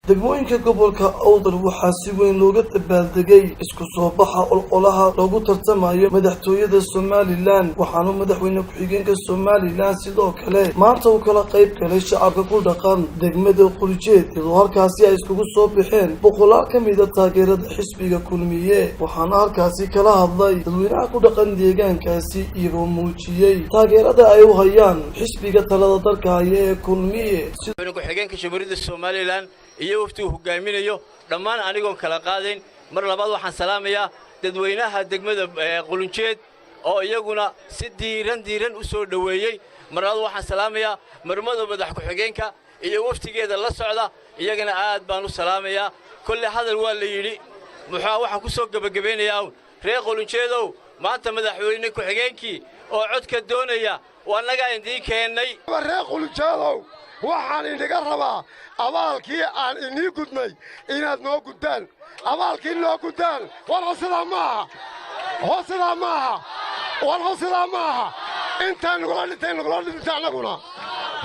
degmooyinka gobolka Awdal waxaa si weyn looga dabaaldegay isku soo baxa ololaha lagu tartamayo madaxtooyada Somaliland waxaana madaxweyne ku-xigeenka Somaliland sidoo kale maanta uu kala qayb galay shacabka ku dhaqan degmada Quljeed iyadoo halkaasi ay iskugu soo bixeen boqolaal ka mid ah taageerada xisbiga kulmiye waxaana halkaasi kala hadlay dadweynaha ku dhaqan deegaankaasi iyagoo muujiyay taageerada ay u hayaan xisbiga talada dalka haya ee kulmiye madaxweyne ku-xigeenka Jamhuuriyadda Somaliland iyo waftigu hogaaminayo dhammaan anigoon kala qaadayn mar labaad waxaan salaamayaa dadweynaha degmada Quljeed oo iyaguna si diiran u soo dhaweeyay mar labaad waxaan salaamayaa marmada madax ku-xigeenka iyo waftigeeda la socda iyagana aad baan u salaamayaa kulli hadal waa la yiri waxaan ku soo gabagabeynayaa reer Quljeedow maanta madaxweyne ku-xigeenkii oo codka doonaya wanaga indii keenay reer Quljeedow waxaan idinka rabaa abaalkii aan inii gudmay inaad noo gudaan abaalkii noo gudaan war hosida maaha intaan nagula dhintay annaguna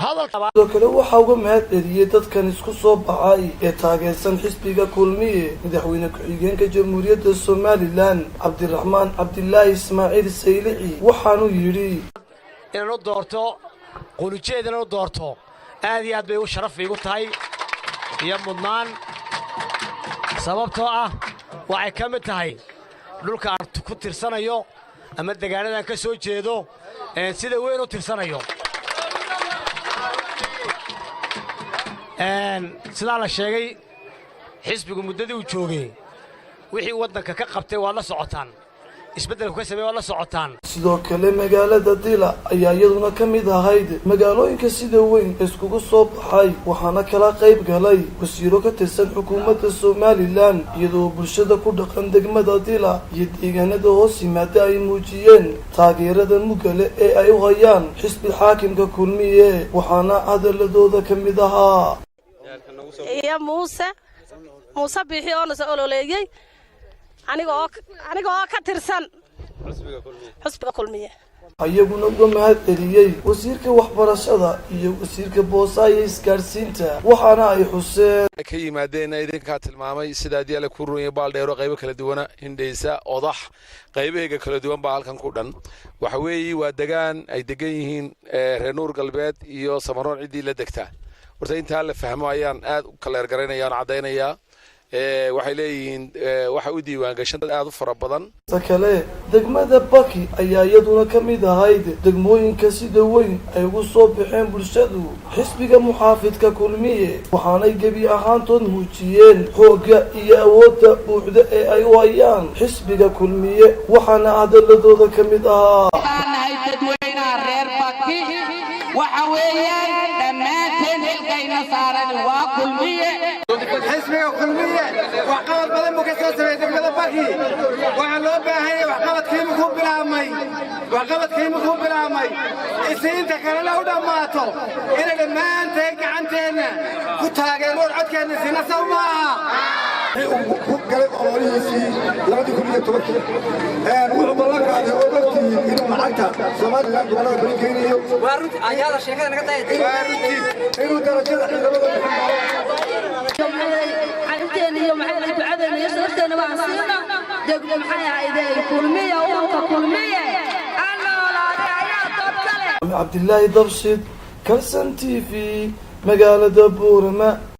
sidoo kale waxaa uga mahad celiyey dadkan isku soo baxay ee taageersan xisbiga kulmiye madaxweyne ku-xigeenka jamhuuriyadda Somaliland Cabdiraxmaan Cabdilaahi Ismaaciil Saylici waxaanu yidhi inuu doorto Quljeed inuu doorto aad iyo aad bay u sharaf igu tahay iyo mudnaan sababtoo ah waxay ka mid tahay dhulka aan ku tirsanayo ama deegaanadan ka soo jeedo sida weyn u tirsanayo sidaa la sheegay xisbigu muddadii uu joogay wixii waddanka ka qabtay waa la socotaan isbeddelku ka sameeyay waa la socotaan sidoo kale magaalada Dila ayaa iyaduna ka mid ahayd magaalooyinka sida weyn iskugu soo baxay waxaana kala qayb galay wasiiro ka tirsan xukuumadda Somaliland iyadoo bulshada ku dhaqan degmada Dila iyo deegaanada hoos yimaada ay muujiyeen taageerada mugale ee ay u hayaan xisbi xaakimka kulmiye waxaana hadaladooda ka mid ahaa iyo Muuse bixi oo nasa ololeeyay aniga oo ka tirsan xisbiga kulmiye ayaguna uga mahad celiyey wasiirka waxbarashada iyo wasiirka boosaayo isgaarsiinta waxaana ay xuseen ka yimaadeen idinka tilmaamay sida diyaal ku ruuye baaldheero qaybo kala duwan hindeysa odax qaybaheega kala duwan baa halkan ku dhan waxa weeye waa degaan ay degan yihiin reer Nuur Galbeed iyo Samaroon cidii la degta warta inta la fahmo ayaan aad u kala ergareynayaan cadeynaya waxay leeyihiin waxa u diiwaan gashan aad u fara badan kale degmada Baki ayaa iyaduna ka mid ahayd degmooyinka sida weyn ay ugu soo baxeen bulshadu xisbiga muxaafidka kulmiye waxaanay gebi ahaantood muujiyeen xoogga iyo awoodda buuxda ee ay u hayaan xisbiga kulmiye waxaana hadaladooda ka mid ahaa dadweynaha reer Baki waxa weeyaan dhammaanteen xilkayna saaran waa kulmiye xisbiga kulmiye waxqabad badan buu ka soo sameeyay degmada Baki waxa loo baahan yahay waxqabadkii ku bilaabmay isiinta kalena u dhamaato inay dhammaanteen gacanteena ku taageerno codkeena sina sawmaaha ku galay ololihiisii 2010 wuxuu ballan qaaday oo dadkii inuu lacagta Somaliland gobolada bari keenayo waa runtii ayaa sheekada naga tahay inuu darajada ciidamada iyo maxay ducadeena iyo sharafteena baan siina degmo maxay ahaydee kulmiye ururka kulmiye Cabdilaahi Dabshid Kalsan TV magaalada Buurama